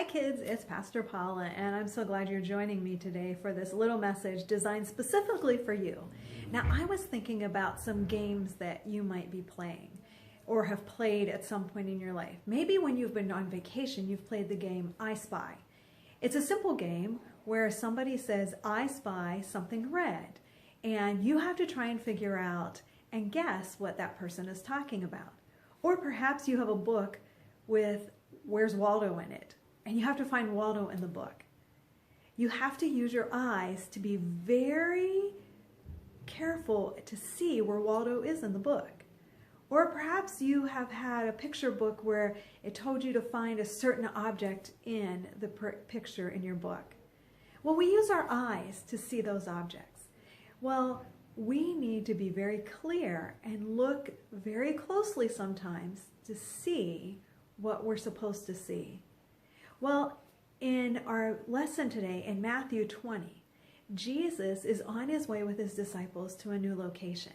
Hi kids, it's Pastor Paula, and I'm so glad you're joining me today for this little message designed specifically for you. Now, I was thinking about some games that you might be playing or have played at some point in your life. Maybe when you've been on vacation, you've played the game I Spy. It's a simple game where somebody says, I spy something red, and you have to try and figure out and guess what that person is talking about. Or perhaps you have a book with Where's Waldo in it, and you have to find Waldo in the book. You have to use your eyes to be very careful to see where Waldo is in the book. Or perhaps you have had a picture book where it told you to find a certain object in the picture in your book. Well, we use our eyes to see those objects. Well, we need to be very clear and look very closely sometimes to see what we're supposed to see. Well, in our lesson today in Matthew 20, Jesus is on his way with his disciples to a new location.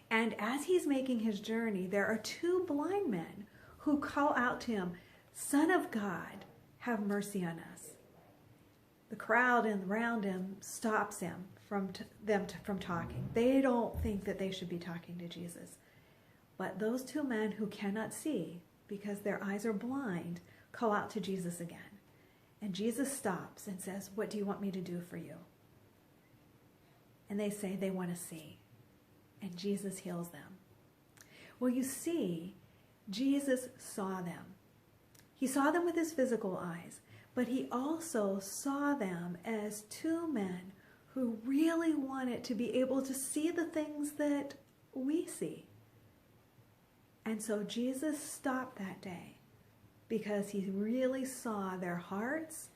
And as he's making his journey, there are two blind men who call out to him, Son of God, have mercy on us. The crowd around him stops him from talking. They don't think that they should be talking to Jesus. But those two men who cannot see because their eyes are blind call out to Jesus again. And Jesus stops and says, what do you want me to do for you? And they say they want to see. And Jesus heals them. Well, you see, Jesus saw them. He saw them with his physical eyes, but he also saw them as two men who really wanted to be able to see the things that we see. And so Jesus stopped that day because he really saw their hearts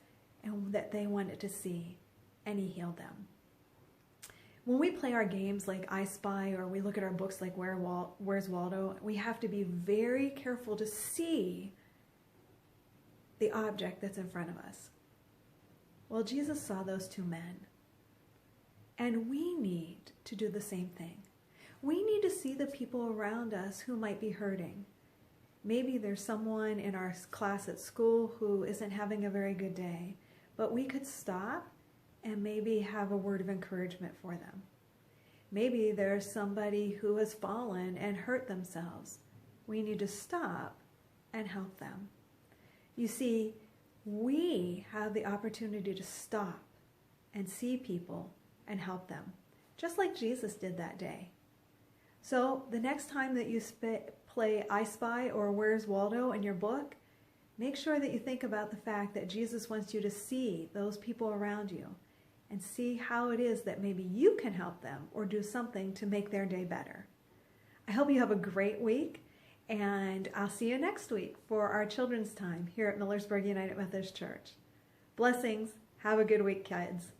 and that they wanted to see, and he healed them. When we play our games like I Spy, or we look at our books like Where's Waldo, we have to be very careful to see the object that's in front of us. Well, Jesus saw those two men, and we need to do the same thing. We need to see the people around us who might be hurting. Maybe there's someone in our class at school who isn't having a very good day, but we could stop and maybe have a word of encouragement for them. Maybe there's somebody who has fallen and hurt themselves. We need to stop and help them. You see, we have the opportunity to stop and see people and help them, just like Jesus did that day. So the next time that you play I Spy or Where's Waldo in your book, make sure that you think about the fact that Jesus wants you to see those people around you and see how it is that maybe you can help them or do something to make their day better. I hope you have a great week, and I'll see you next week for our children's time here at Millersburg United Methodist Church. Blessings. Have a good week, kids.